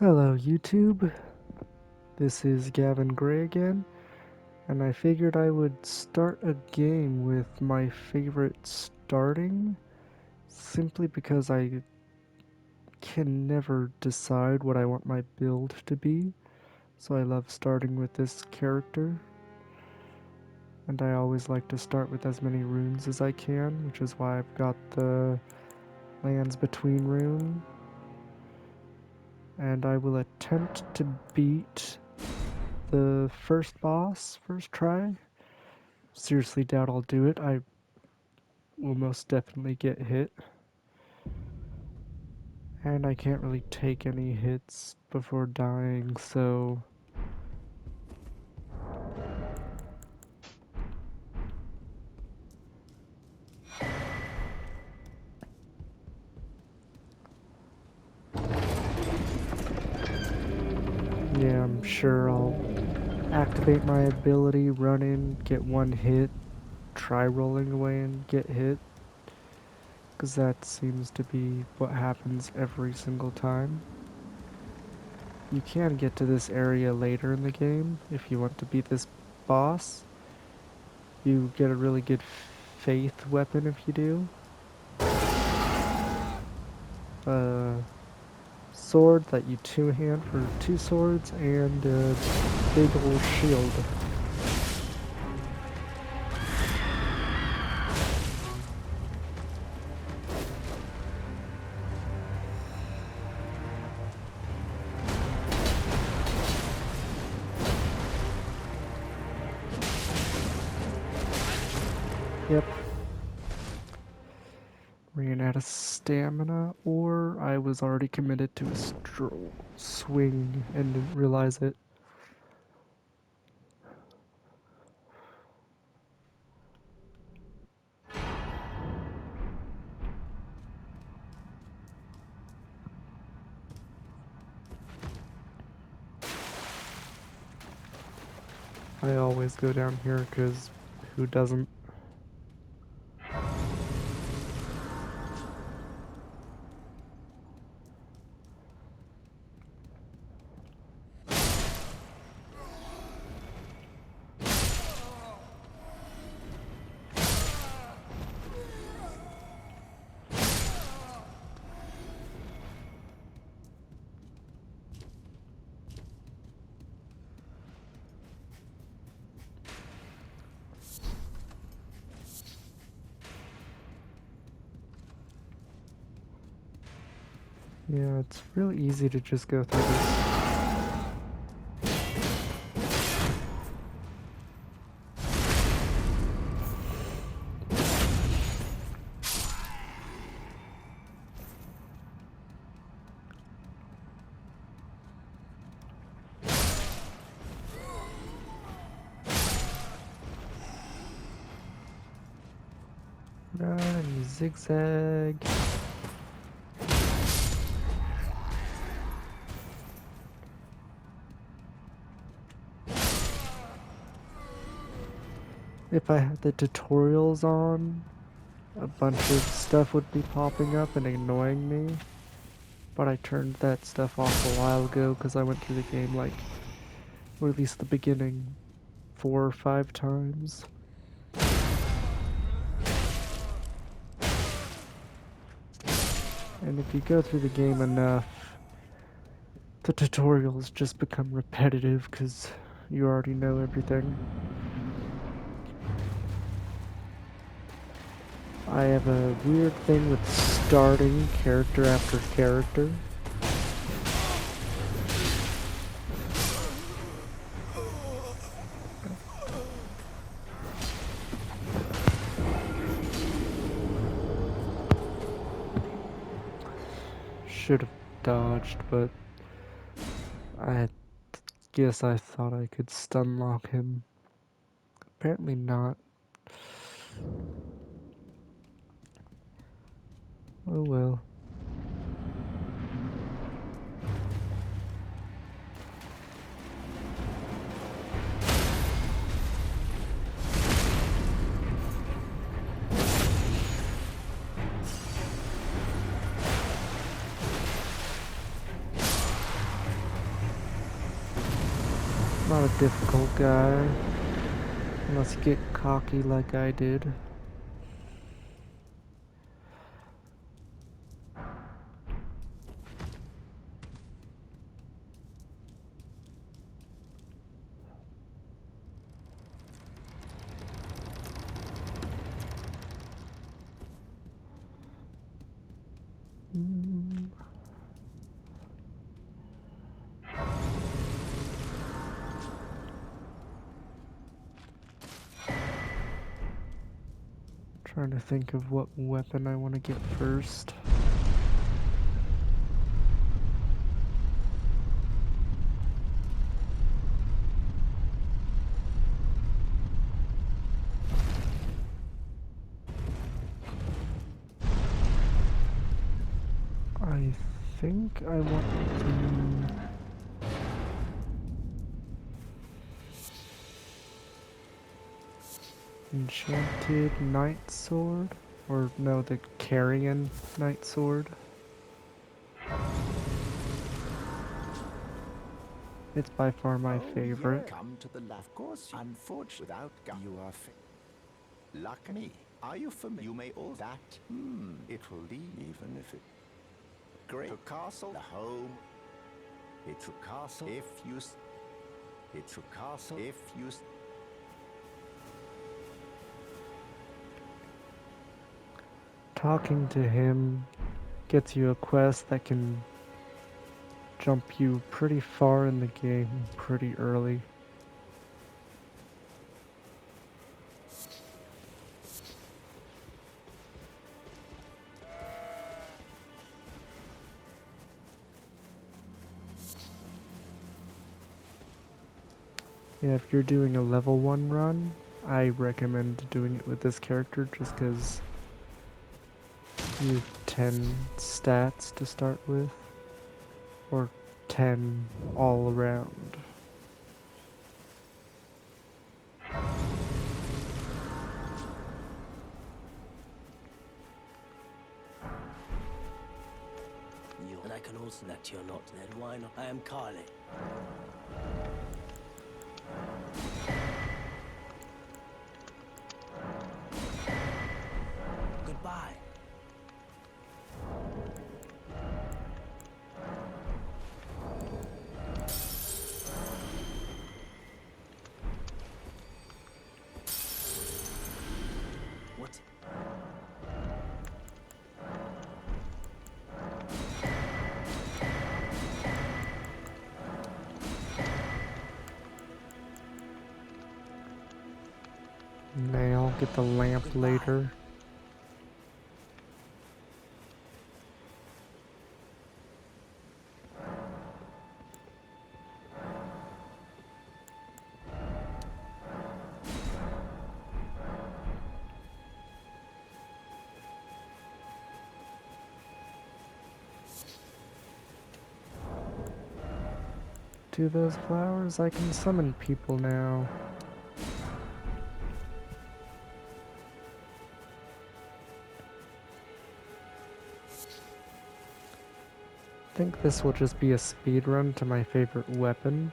Hello YouTube, this is Gavin Gray again, and I figured I would start a game with my favorite starting, simply because I can never decide what I want my build to be, so I love starting with this character, and I always like to start with as many runes as I can, which is why I've got the lands between rune, and I will attempt to beat the first boss, first try. Seriously doubt I'll do it. I will most definitely get hit. And I can't really take any hits before dying, so... yeah, I'm sure I'll activate my ability, run in, get one hit, try rolling away and get hit. Because that seems to be what happens every single time. You can get to this area later in the game if you want to beat this boss. You get a really good faith weapon if you do. Sword that you two-hand for 2 swords, and a big old shield. Yep. Ran out of stamina, or I was already committed to a swing and didn't realize it. I always go down here because who doesn't? Yeah, it's really easy to just go through this. Run, zigzag. If I had the tutorials on, a bunch of stuff would be popping up and annoying me. But I turned that stuff off a while ago because I went through the game like, or at least the beginning, 4 or 5 times. And if you go through the game enough, the tutorials just become repetitive because you already know everything. I have a weird thing with starting character after character. Should have dodged, but I guess I thought I could stun lock him. Apparently not. Oh well. not a difficult guy, unless you get cocky like I did. Trying to think of what weapon I want to get first. I think I want the enchanted knight sword, or no, the carrion knight sword. It's by far my favorite. Yeah. Come to the left. Of course, unfortunately, without you are lucky. Are you familiar? You may all that. It will lead, even if it. Great. To castle, the home. It's a castle if you. It's a castle if you. Talking to him gets you a quest that can jump you pretty far in the game pretty early. Yeah, if you're doing a level 1 run, I recommend doing it with this character just because you have 10 stats to start with, or 10 all around. And I can also that you're not, then why not? I am Carly. Goodbye. What? Nay, I'll get the lamp Goodbye. later. To those flowers, I can summon people now. I think this will just be a speed run to my favorite weapon.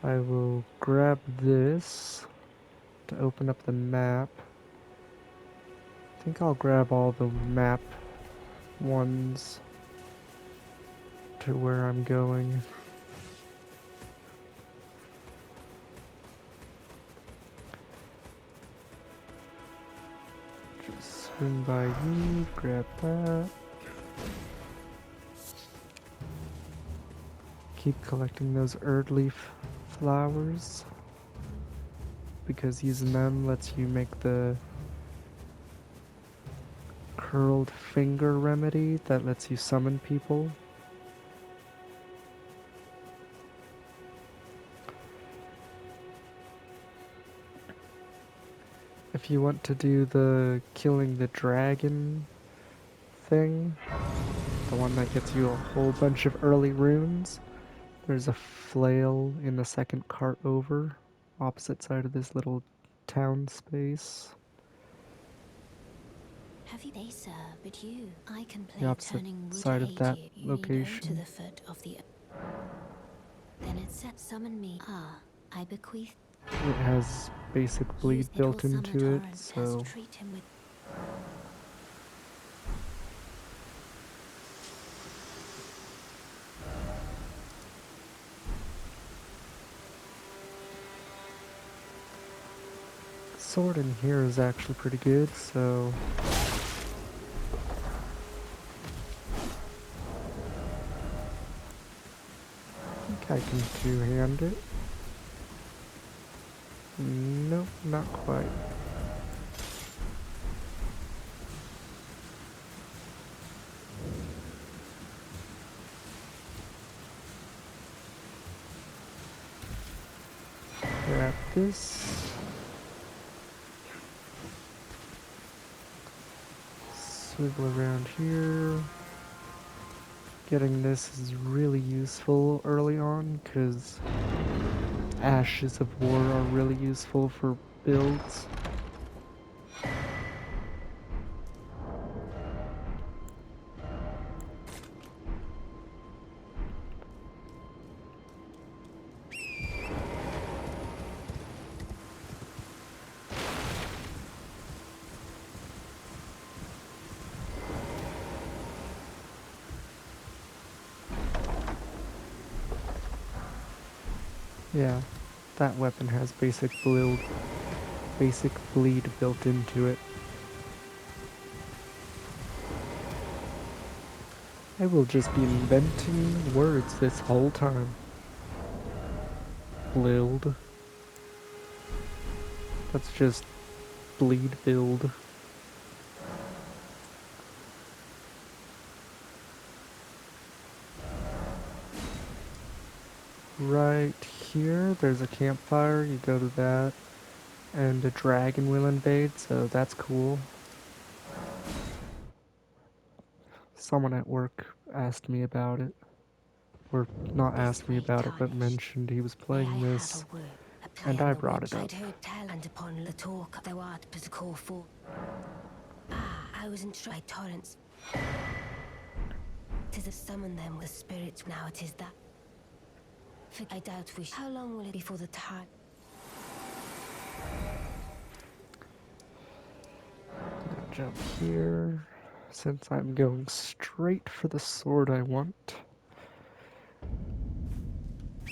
I will grab this to open up the map. I think I'll grab all the map ones to where I'm going. Just swing by you, grab that. Keep collecting those Erd leaf flowers, because using them lets you make the curled finger remedy that lets you summon people. If you want to do the killing the dragon thing, the one that gets you a whole bunch of early runes, there's a flail in the second cart over, opposite side of this little town space. Have you they sir, but you I can play The opposite turning wood side of aid that you. You need to location. the foot of the Then it said, summon me. Ah, I bequeath. It has basic bleed It will built summon into it, torrent. so Treat him with. sword in here is actually pretty good, so I think I can two-hand it. Nope, not quite. Grab this. Swivel around here. Getting this is really useful early on, because Ashes of War are really useful for builds. Yeah, that weapon has basic bleed built into it. I will just be inventing words this whole time. Build. That's just bleed build. Right here, there's a campfire, you go to that, and a dragon will invade, so that's cool. Someone at work asked me about it. Or not asked me about it, but mentioned he was playing this, and I brought it up. I'd heard tell and upon the talk thou art but a call for. Ah, I was tried torrents. 'Tis a summon them with spirits now it is that. I doubt we. How long will it be for the time? Gonna jump here, since I'm going straight for the sword I want.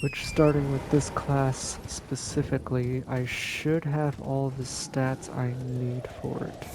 Which, starting with this class specifically, I should have all the stats I need for it.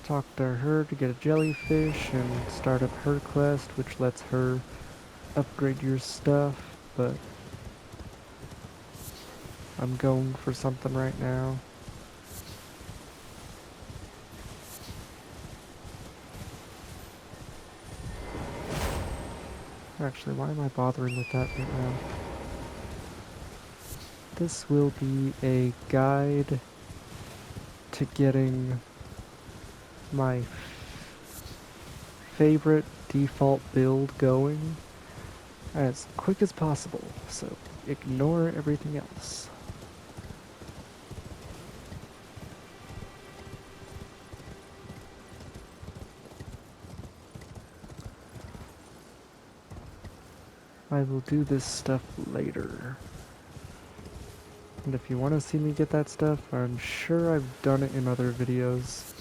Talk to her to get a jellyfish and start up her quest, which lets her upgrade your stuff, but I'm going for something right now. Actually, why am I bothering with that right now? This will be a guide to getting my favorite default build going as quick as possible, so ignore everything else. I will do this stuff later. And if you want to see me get that stuff, I'm sure I've done it in other videos.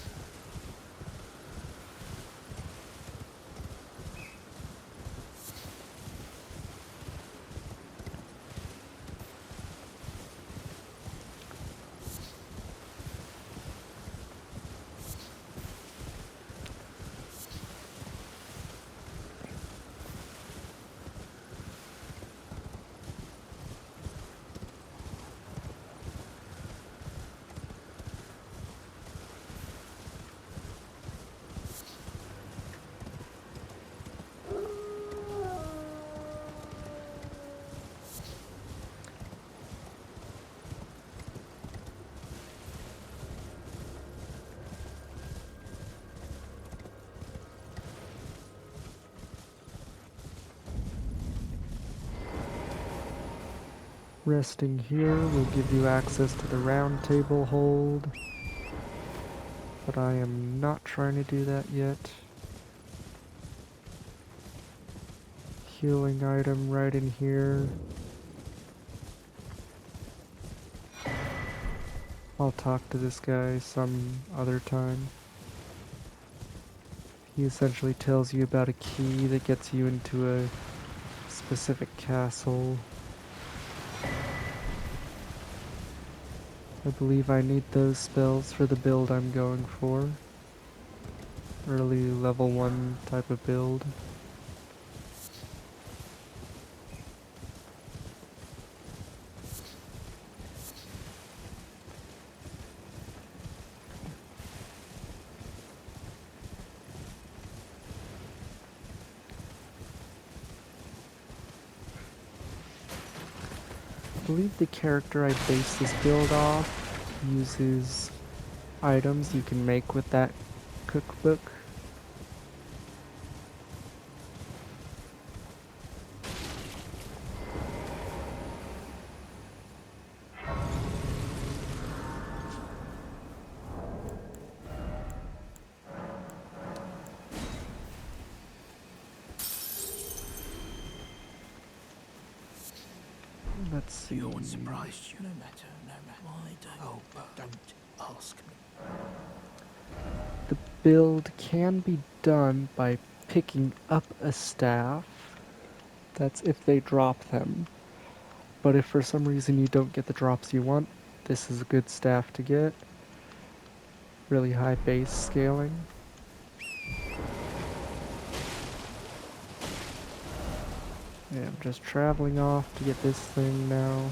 Resting here will give you access to the round table hold, but I am not trying to do that yet. Healing item right in here. I'll talk to this guy some other time. He essentially tells you about a key that gets you into a specific castle. I believe I need those spells for the build I'm going for. Early level 1 type of build. I believe the character I base this build off uses items you can make with that cookbook. Let's see. You're what surprised you. No matter. Why don't ask me. The build can be done by picking up a staff. That's if they drop them. But if for some reason you don't get the drops you want, this is a good staff to get. Really high base scaling. Yeah, I'm just traveling off to get this thing now.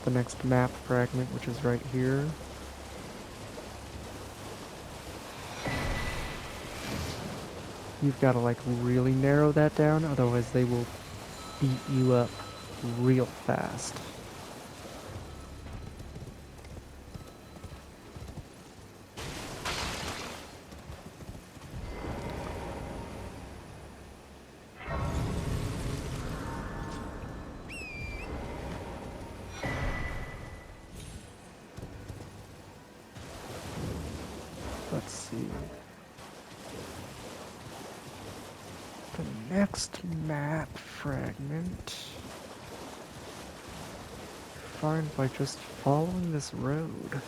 The next map fragment, which is right here. You've got to like really narrow that down, otherwise they will beat you up real fast. Let's see. The next map fragment find by just following this road.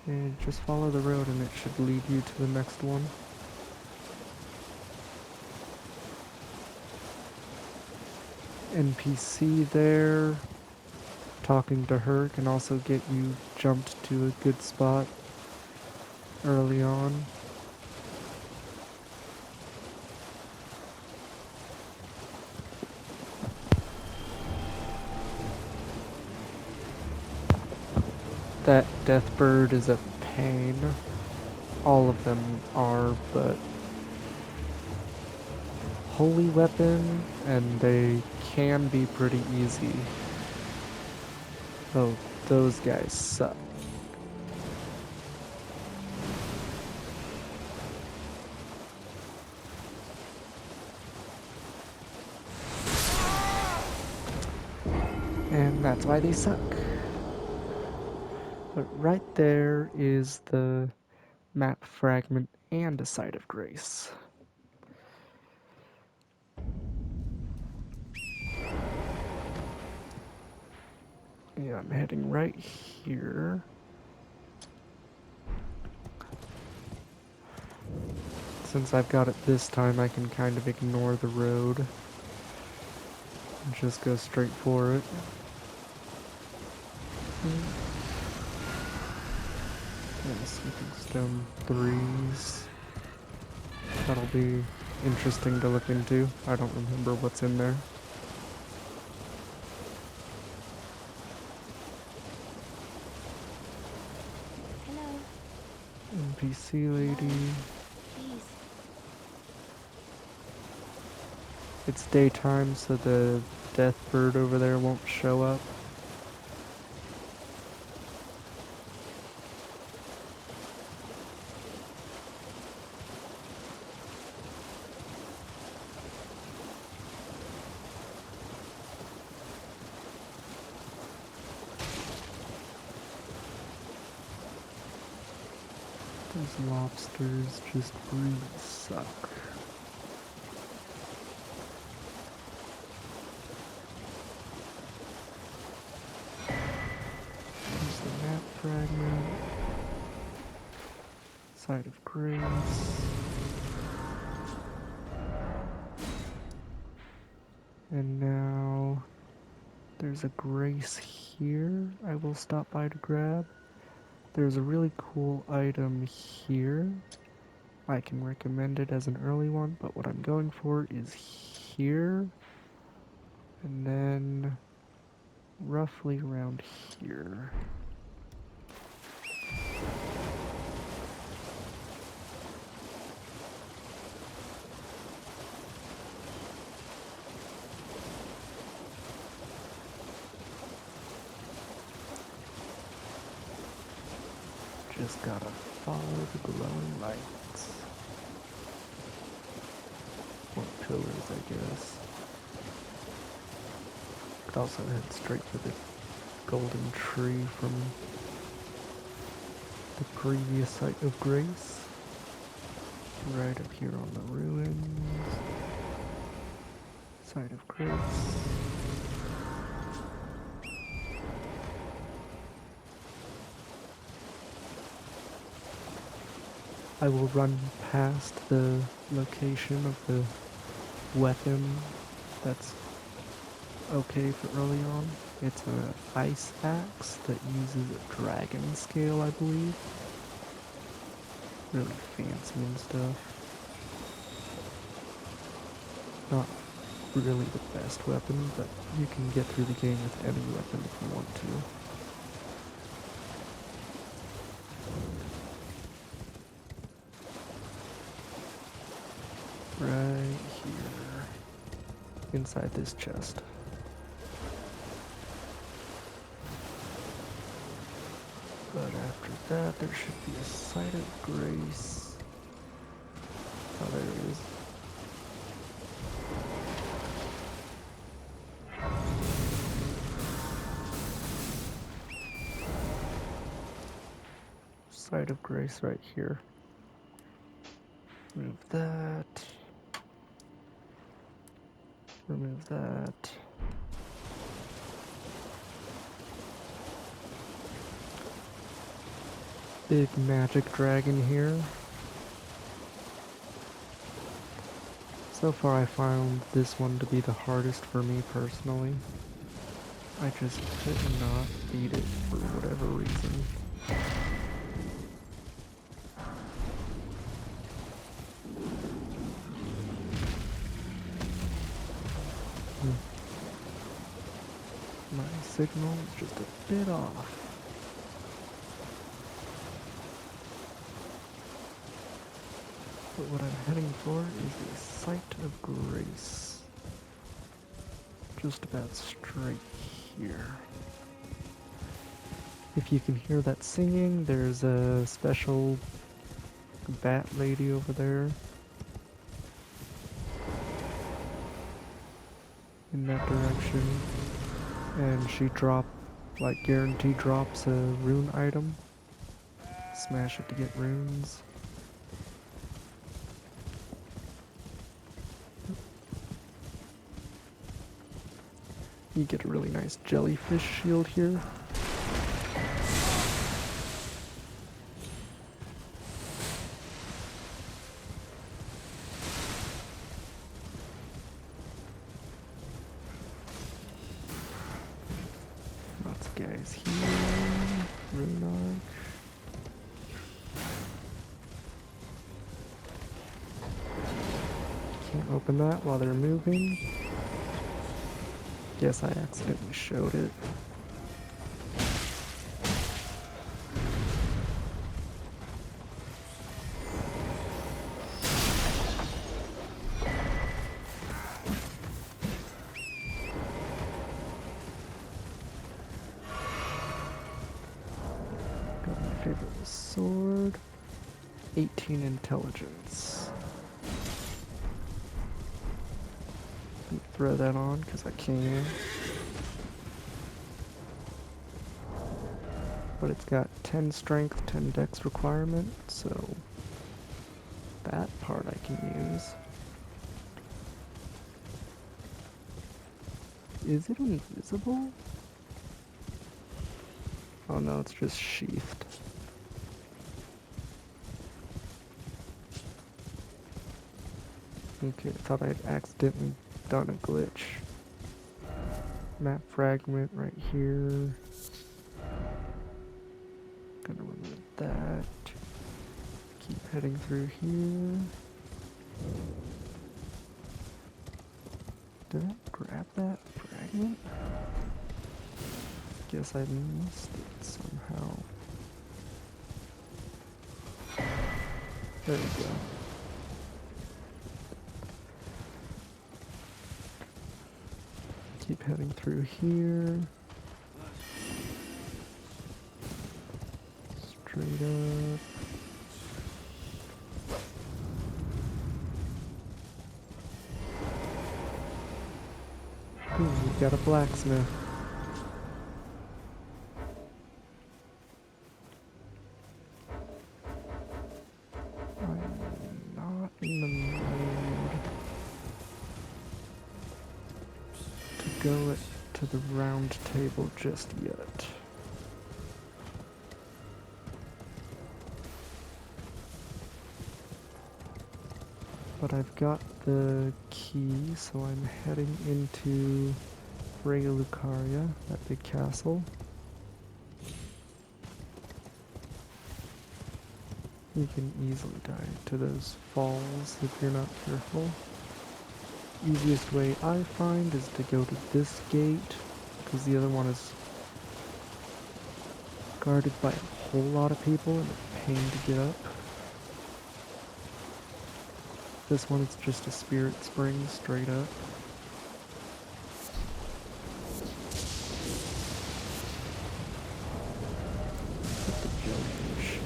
And just follow the road and it should lead you to the next one. NPC there. Talking to her can also get you jumped to a good spot early on. That death bird is a pain. All of them are, but holy weapon, and they can be pretty easy. Oh, those guys suck. And that's why they suck. But right there is the map fragment and a site of grace. Yeah, I'm heading right here. Since I've got it this time, I can kind of ignore the road and just go straight for it. Yeah, Sweeping Stone 3s. That'll be interesting to look into. I don't remember what's in there. Hello. NPC lady. Please. It's daytime, so the death bird over there won't show up. Those lobsters just really suck. There's the map fragment. Site of Grace. And now there's a Grace here I will stop by to grab. There's a really cool item here. I can recommend it as an early one, but what I'm going for is here. And then roughly around here. Just gotta follow the glowing lights. Or pillars, I guess. Could also head straight for the golden tree from the previous site of Grace. Right up here on the ruins. Site of Grace. I will run past the location of the weapon that's okay for early on. It's an ice axe that uses a dragon scale, I believe. Really fancy and stuff. Not really the best weapon, but you can get through the game with any weapon if you want to. Right here. Inside this chest. But after that, there should be a site of Grace. Oh, there it is. Site of Grace right here. Remove that. Remove that. Big magic dragon here. So far I found this one to be the hardest for me personally. I just could not beat it for whatever reason. My signal is just a bit off. But what I'm heading for is the site of Grace. Just about straight here. If you can hear that singing, there's a special bat lady over there. In that direction. And she guarantee drops a rune item. Smash it to get runes. You get a really nice jellyfish shield here. Lots of guys here. Rune arc. Can't open that while they're moving. Guess I accidentally showed it. Got my favorite sword. 18 intelligence. Throw that on because I can. but it's got 10 strength, 10 dex requirement, so that part I can use. Is it invisible? Oh no, it's just sheathed. Okay, I thought I'd accidentally done a glitch. Map fragment right here. Gonna remove that. Keep heading through here. Did I grab that fragment? Guess I missed it somehow. There we go. Keep heading through here. Straight up. Ooh, we've got a blacksmith. I'm not in the mood to go to the round table just yet. But I've got the key, so I'm heading into Raya Lucaria, that big castle. You can easily die to those falls if you're not careful. Easiest way I find is to go to this gate, because the other one is guarded by a whole lot of people and a pain to get up. This one is just a spirit spring straight up. Put the jellyfish.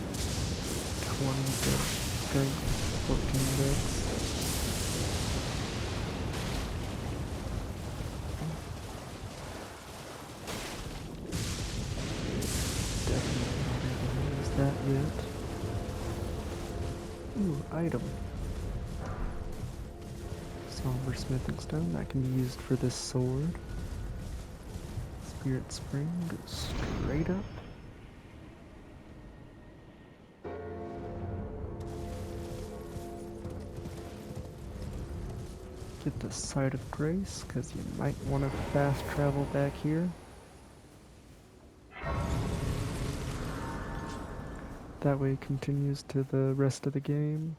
20 dex strength, 14 dex. Definitely not able to use that yet. Ooh, item. Somber smithing stone, that can be used for this sword. Spirit spring goes straight up. Get the Sight of Grace, because you might want to fast travel back here. That way it continues to the rest of the game.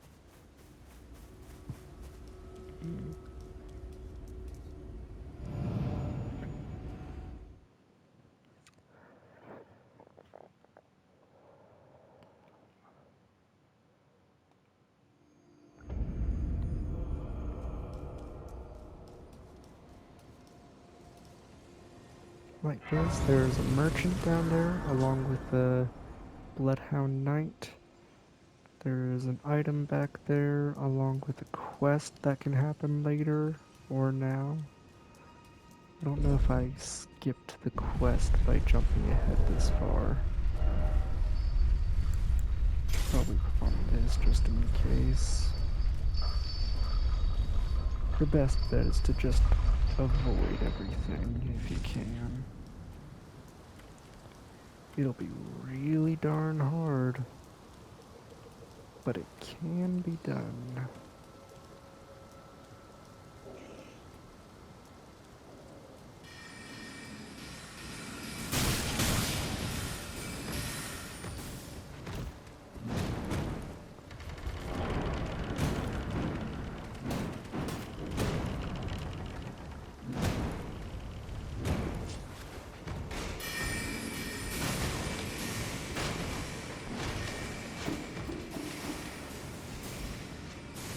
Like this, there's a merchant down there, along with the Bloodhound Knight. There is an item back there, along with a quest that can happen later, or now. I don't know if I skipped the quest by jumping ahead this far. Probably perform this just in case. Your best bet is to just avoid everything if you can. It'll be really darn hard, but it can be done.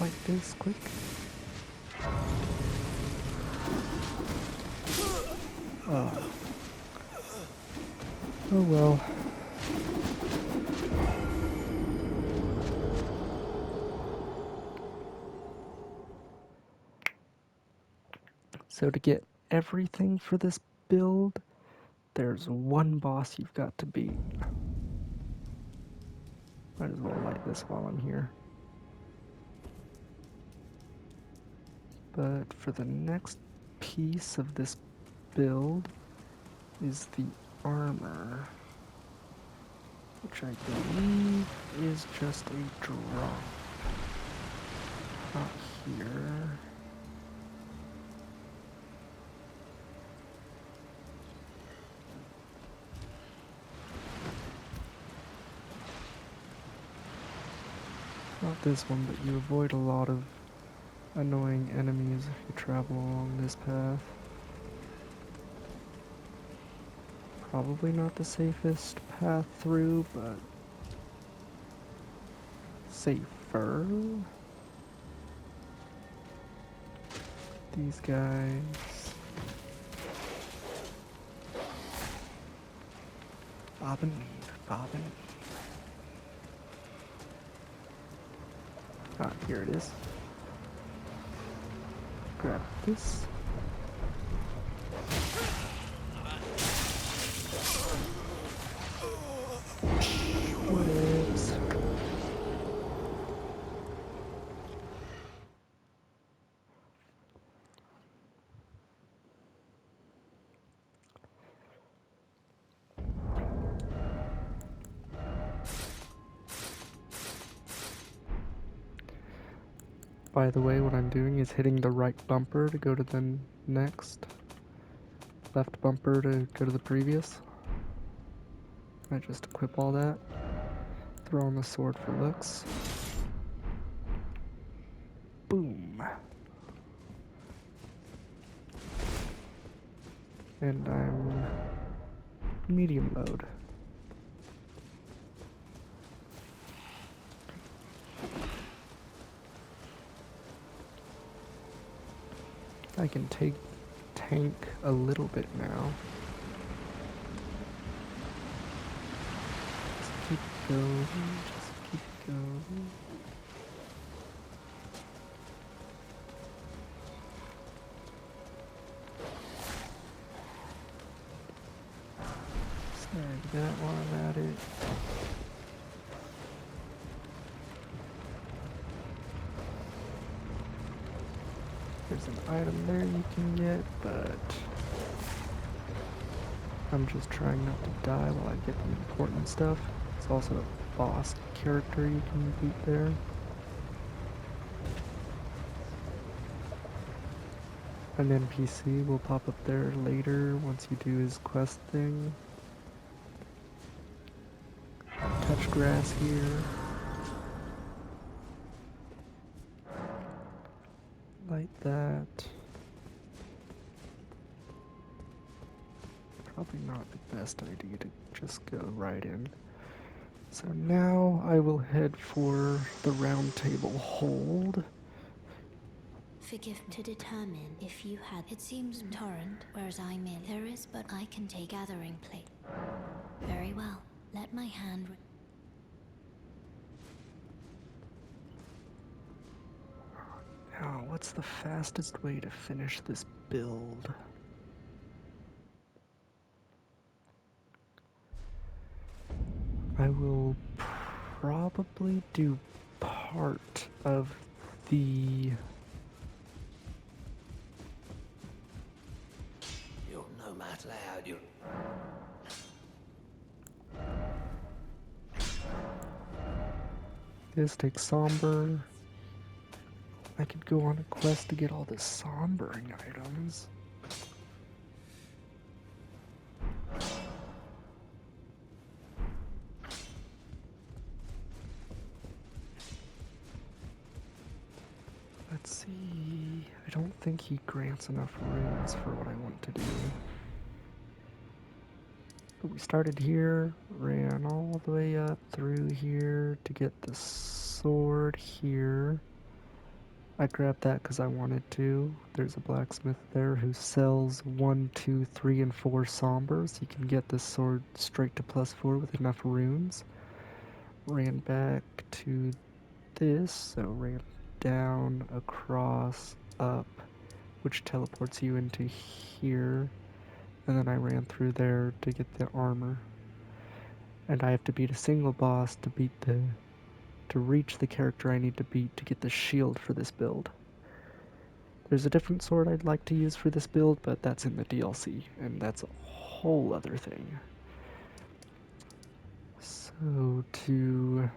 Like this quick. Oh well. So to get everything for this build, There's one boss you've got to beat. Might as well light this while I'm here. But for the next piece of this build is the armor, which I believe is just a drop. Not here. Not this one, but you avoid a lot of annoying enemies if you travel along this path. Probably not the safest path through, but safer. These guys. Bob and weave, bob and weave. Ah, here it is. Grab this. Whatevs. By the way, what I'm doing is hitting the right bumper to go to the next, left bumper to go to the previous. I just equip all that, throw on the sword for looks. Boom. And I'm medium mode. I can tank a little bit now. Just keep going, just keep going. Snag that while I'm at it. There's an item there you can get, but I'm just trying not to die while I get the important stuff. It's also a boss character you can beat there. An NPC will pop up there later once you do his quest thing. Touch grass here. Light that. Probably not the best idea to just go right in. So now I will head for the round table hold. Forgive me to determine if you had. It seems torrent, whereas I merely. There is, but I can take gathering plate. Very well. Let my hand. Now, what's the fastest way to finish this build? I will probably do part of the You're no matter how you. this takes somber. I could go on a quest to get all the sombering items. Let's see. I don't think he grants enough runes for what I want to do. But we started here, ran all the way up through here to get the sword here. I grabbed that because I wanted to. There's a blacksmith there who sells 1, 2, 3, and 4 sombers. You can get this sword straight to +4 with enough runes. Ran back to this, so ran down, across, up, which teleports you into here. and then I ran through there to get the armor. And I have to beat a single boss to reach the character I need to beat to get the shield for this build. There's a different sword I'd like to use for this build, but that's in the DLC, and that's a whole other thing. So to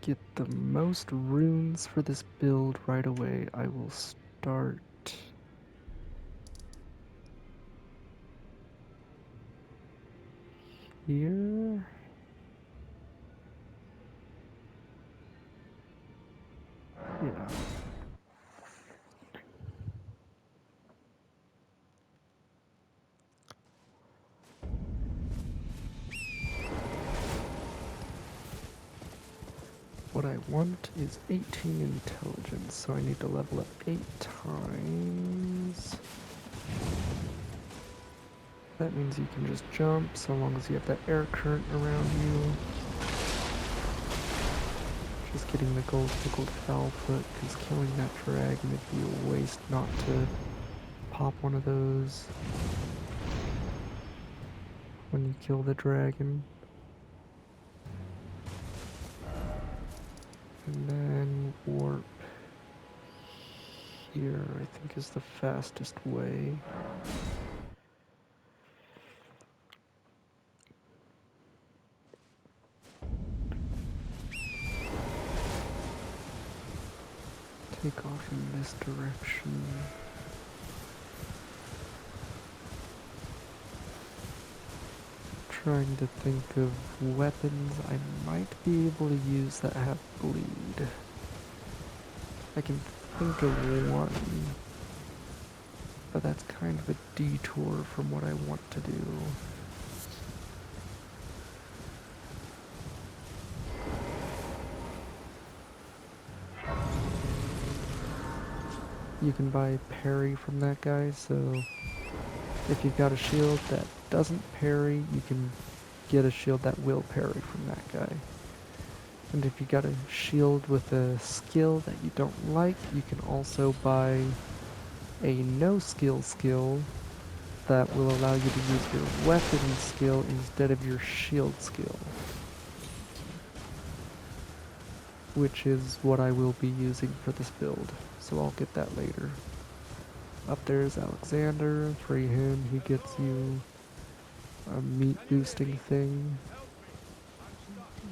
get the most runes for this build right away, I will start here. Yeah. What I want is 18 intelligence, so I need to level up 8 times. That means you can just jump so long as you have that air current around you. Just getting the gold pickled foul foot, because killing that dragon would be a waste not to pop one of those when you kill the dragon. And then warp here, I think, is the fastest way. Take off in this direction. Trying to think of weapons I might be able to use that have bleed. I can think of one, but that's kind of a detour from what I want to do. You can buy parry from that guy, so if you've got a shield that doesn't parry, you can get a shield that will parry from that guy. And if you got a shield with a skill that you don't like, you can also buy a no-skill skill that will allow you to use your weapon skill instead of your shield skill. Which is what I will be using for this build, so I'll get that later. Up there is Alexander, free him, he gets you a meat boosting thing.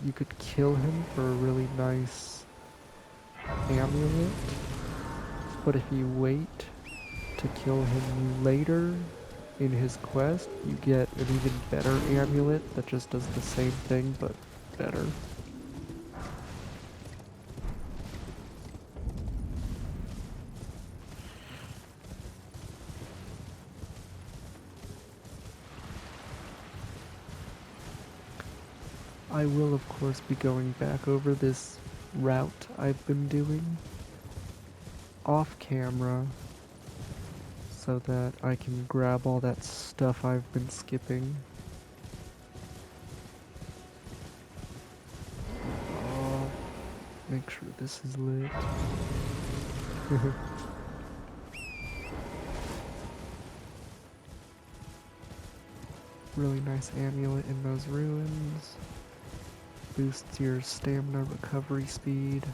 You could kill him for a really nice amulet, but if you wait to kill him later in his quest, you get an even better amulet that just does the same thing but better. I will of course be going back over this route I've been doing off camera so that I can grab all that stuff I've been skipping. I'll make sure this is lit. Really nice amulet in those ruins. Boosts your stamina recovery speed.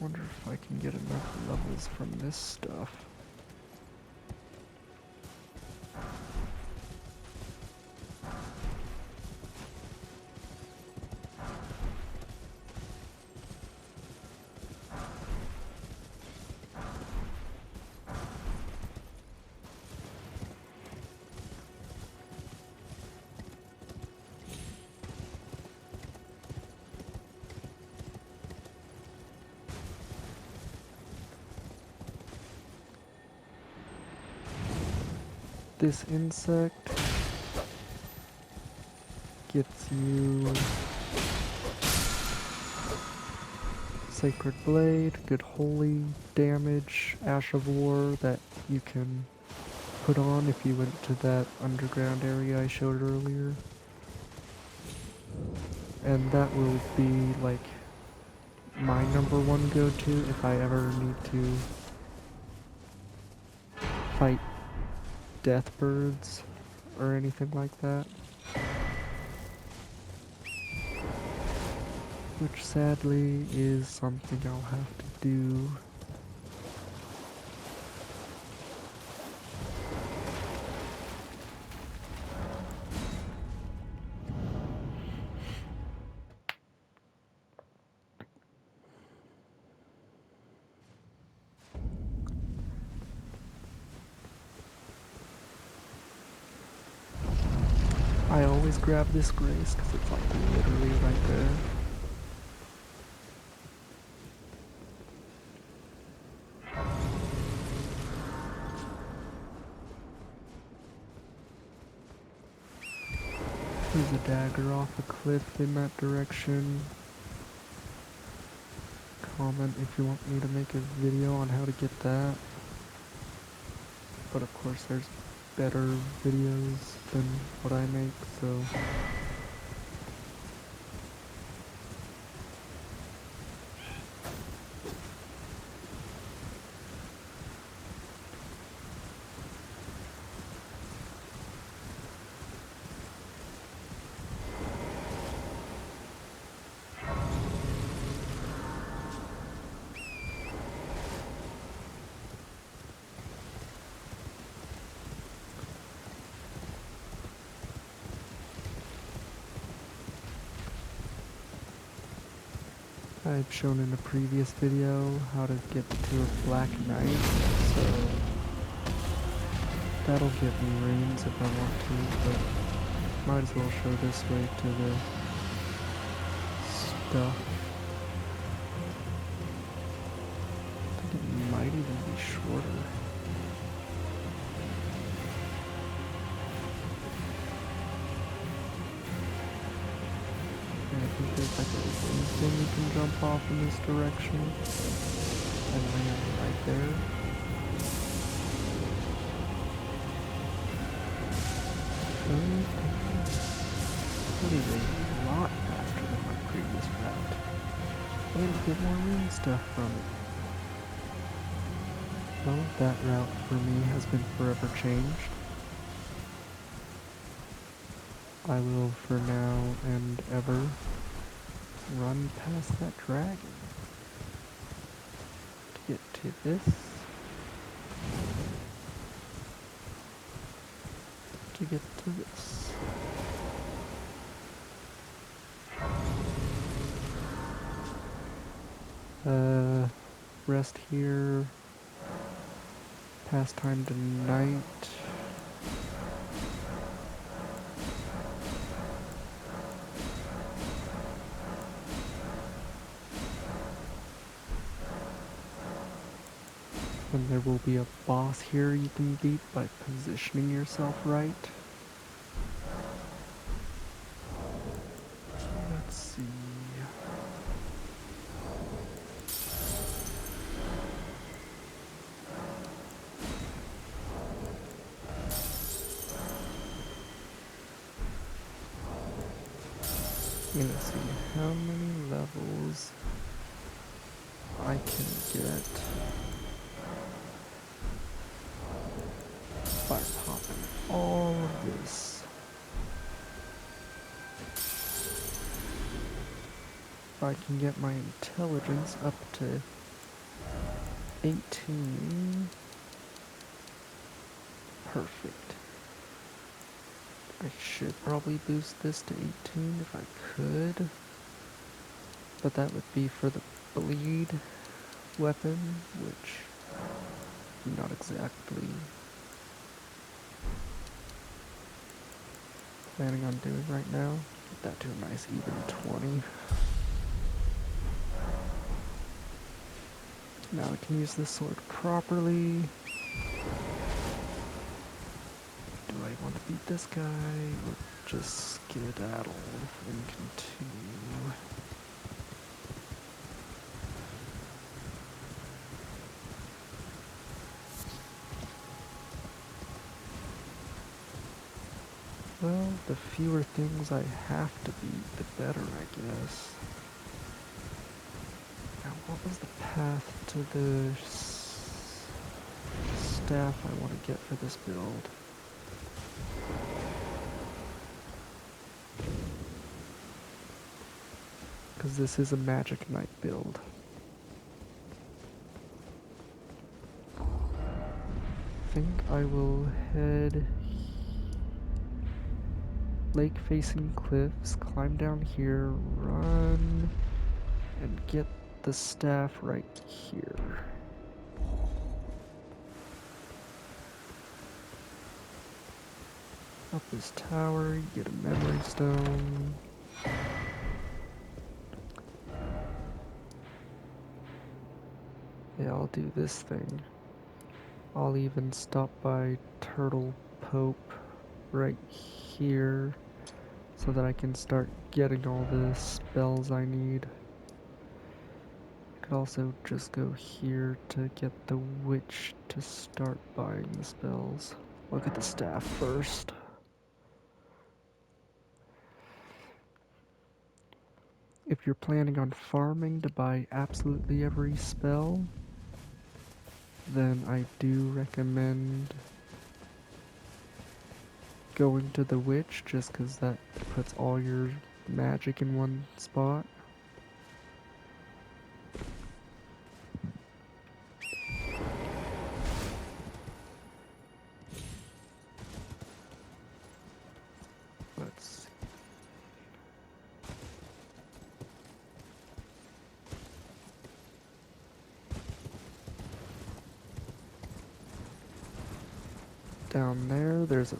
Wonder if I can get enough levels from this stuff. This insect gets you Sacred Blade, good holy damage, Ash of War that you can put on if you went to that underground area I showed earlier. And that will be like my number one go-to if I ever need to fight death birds or anything like that. Which sadly is something I'll have to do. I always grab this grace because it's like literally right there. There's a dagger off a cliff in that direction. Comment if you want me to make a video on how to get that. But of course there's better videos than what I make, so... I've shown in a previous video how to get to a black knight, so that'll give me runes if I want to, but might as well show this way to the stuff. I think it might even be shorter. I think there's like a wing thing you can jump off in this direction and land right there. That is a lot faster than my previous route. And get more rune stuff from it. Well, that route for me has been forever changed. I will for now and ever run past that dragon to get to this, to get to this. Rest here, pass time tonight. And there will be a boss here you can beat by positioning yourself right. Let's see. I'm gonna see how many levels I can get by popping all of this. If I can get my intelligence up to 18, perfect. I should probably boost this to 18 if I could, but that would be for the bleed weapon, which I'm not exactly planning on doing right now. Get that to a nice even 20. Now I can use this sword properly. Do I want to beat this guy or just skedaddle and continue? Well, the fewer things I have to beat, the better, I guess. What was the path to the staff I want to get for this build? Because this is a Magic Knight build. I think I will head lake facing cliffs, climb down here, run, and get the staff right here. Up this tower, you get a memory stone. Yeah, I'll do this thing. I'll even stop by Turtle Pope right here so that I can start getting all the spells I need. I could also just go here to get the witch to start buying the spells. Look at the staff first. If you're planning on farming to buy absolutely every spell, then I do recommend going to the witch, just because that puts all your magic in one spot. Let's see. Down there, there's a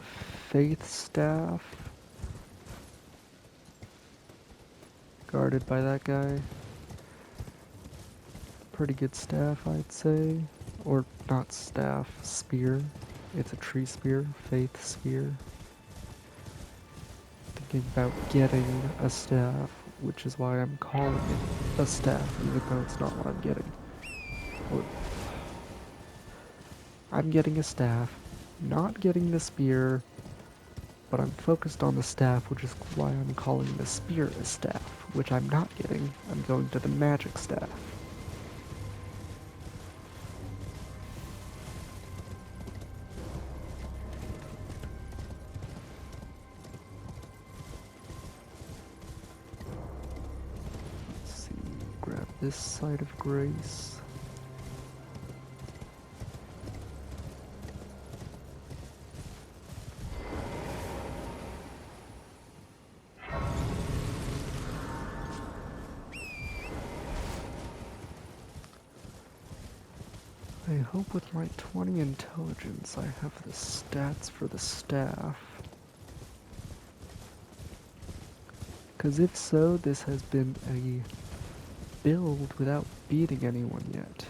faith staff. Guarded by that guy. Pretty good staff, I'd say. Or not staff, spear. It's a tree spear, faith spear. Thinking about getting a staff, which is why I'm calling it a staff, even though it's not what I'm getting. Or I'm getting a staff, not getting the spear, but I'm focused on the staff, which is why I'm calling the spear a staff, which I'm not getting. I'm going to the magic staff. Let's see, grab this side of grace. I hope with my 20 intelligence I have the stats for the staff. Because if so, this has been a build without beating anyone yet.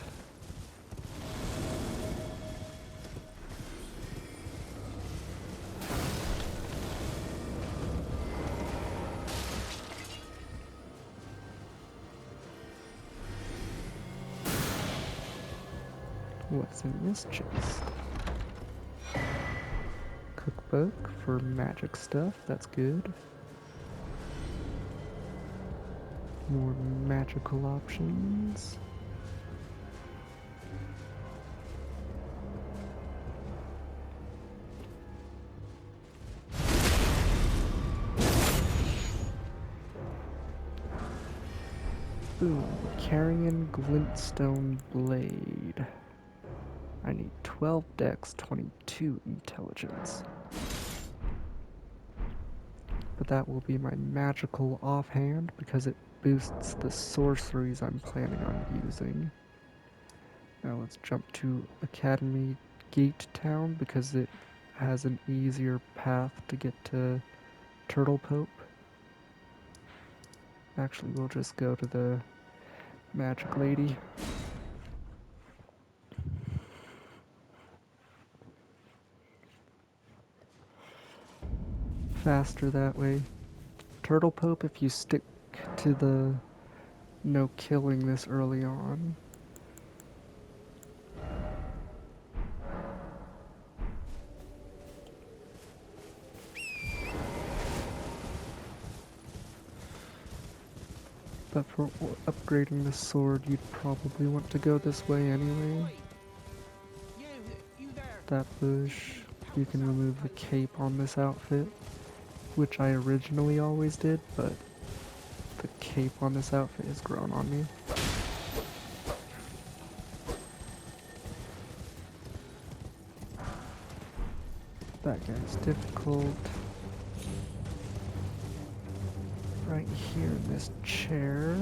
What's in this chest? Cookbook for magic stuff, that's good. More magical options. Boom, Carrion Glintstone Blade. I need 12 dex, 22 intelligence. But that will be my magical offhand because it boosts the sorceries I'm planning on using. Now let's jump to Academy Gate Town because it has an easier path to get to Turtle Pope. Actually, we'll just go to the Magic Lady. Faster that way. Turtle Pope if you stick to the no killing this early on. But for upgrading the sword, you'd probably want to go this way anyway. You there. That bush. You can remove the cape on this outfit, which I originally always did, but the cape on this outfit has grown on me. That guy's difficult. Right here in this chair.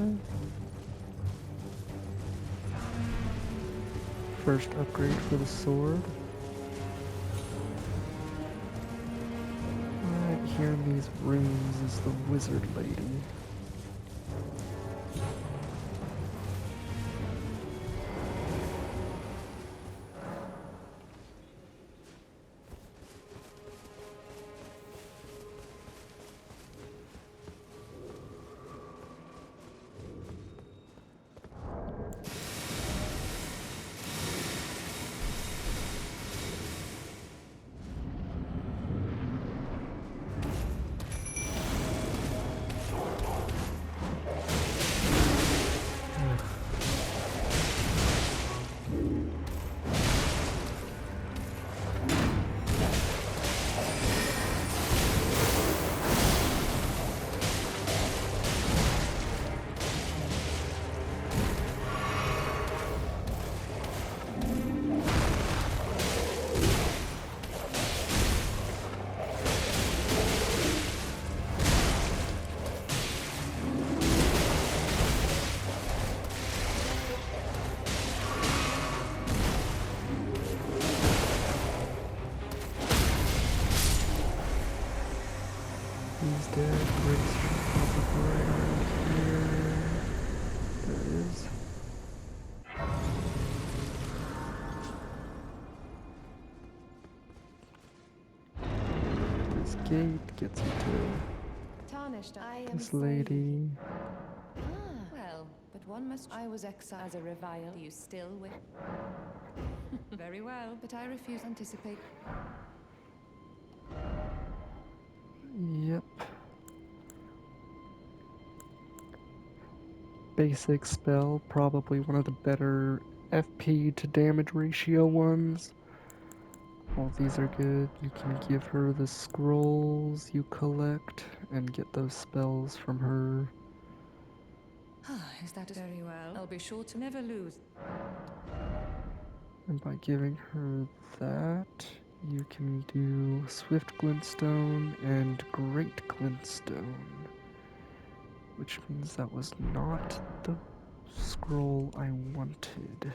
First upgrade for the sword. Right here in these rooms is the wizard lady. He's dead. Grace probably right around here. There it is. This gate gets me to Tarnished, I am this lady. Ah, well, but one must. I was exiled as a revile. You still with? Very well, but I refuse to anticipate. Yep. Basic spell, probably one of the better FP to damage ratio ones. All these are good. You can give her the scrolls you collect and get those spells from her. Is that very well? I'll be sure to never lose. And by giving her that, you can do Swift Glintstone and Great Glintstone. Which means that was not the scroll I wanted.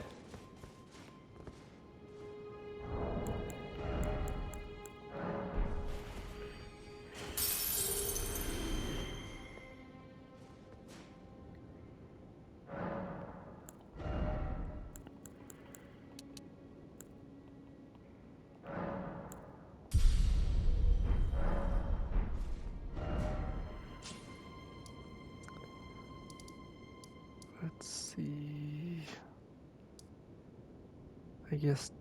Let's see. I guess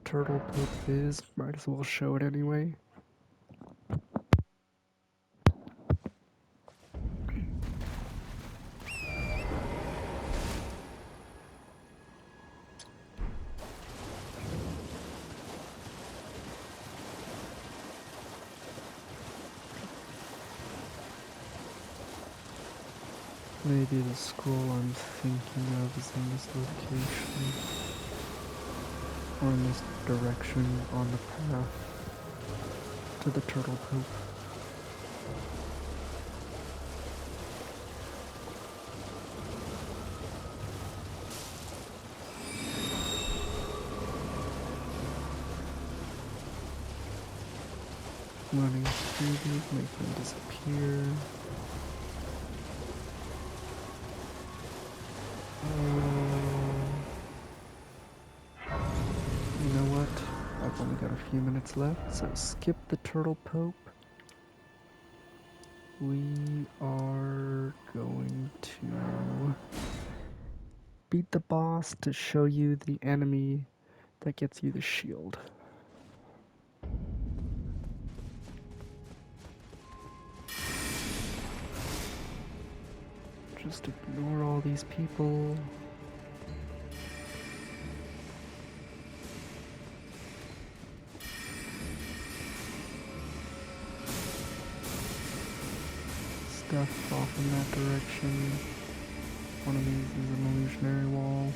Turtle Poop is. Might as well show it anyway. Maybe the scroll I'm thinking of is in this location. Or in this direction on the path to the Turtle Poop. Running through these, make them disappear. You know what? I've only got a few minutes left, so skip the Turtle Pope. We are going to beat the boss to show you the enemy that gets you the shield. just ignore all these people. Stuff off in that direction. One of these is an illusionary wall.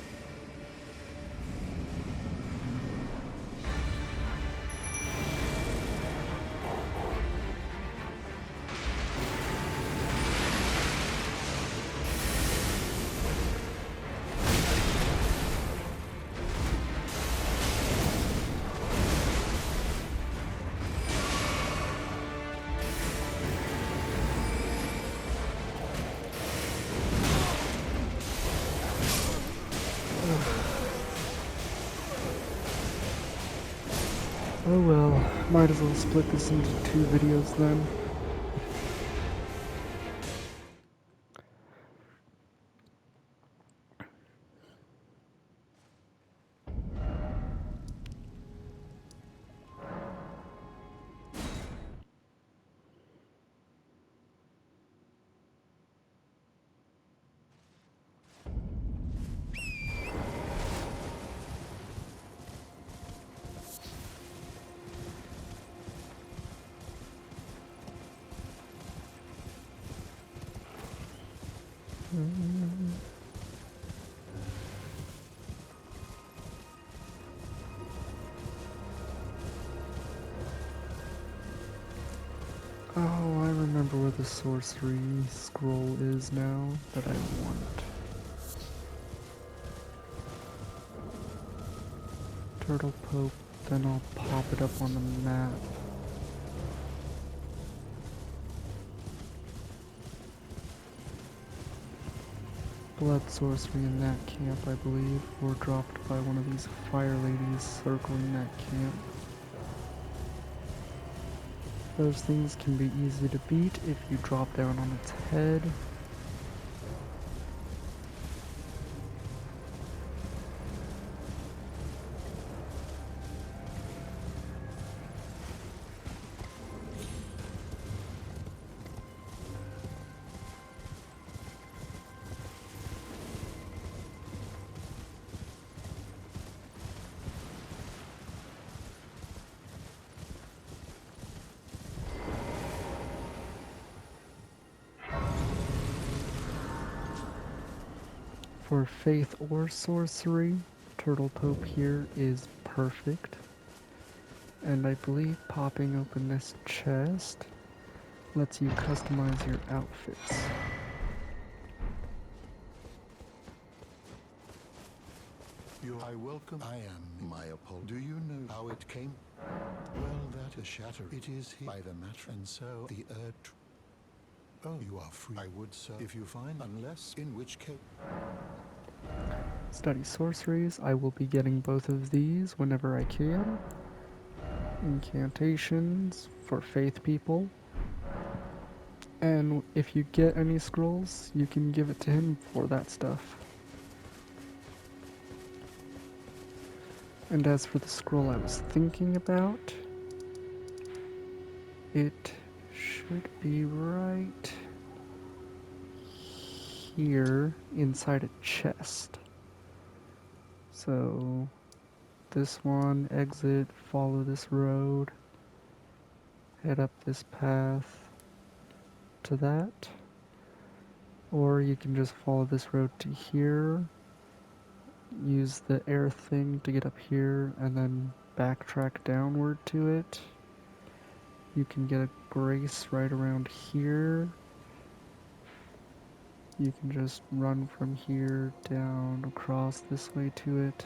Oh well, might as well split this into 2 videos then. Oh, I remember where the sorcery scroll is now that I want. Turtle Pope, then I'll pop it up on the map. Blood sorcery in that camp, I believe, or dropped by one of these fire ladies circling that camp. Those things can be easy to beat if you drop down on its head. For faith or sorcery, Turtle Pope here is perfect. And I believe popping open this chest lets you customize your outfits. I welcome. I am my Apollo. Do you know how it came? Well, that a shatter. It is here by the match, and so the earth. Oh, you are free. I would, sir, if you find, unless in which case. Study sorceries, I will be getting both of these whenever I can. Incantations for faith people. And if you get any scrolls, you can give it to him for that stuff. And as for the scroll I was thinking about, it should be right here inside a chest. So this one, exit, follow this road, head up this path to that. Or you can just follow this road to here, use the air thing to get up here, and then backtrack downward to it. You can get a grace right around here. You can just run from here down across this way to it.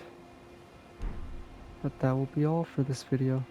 But that will be all for this video.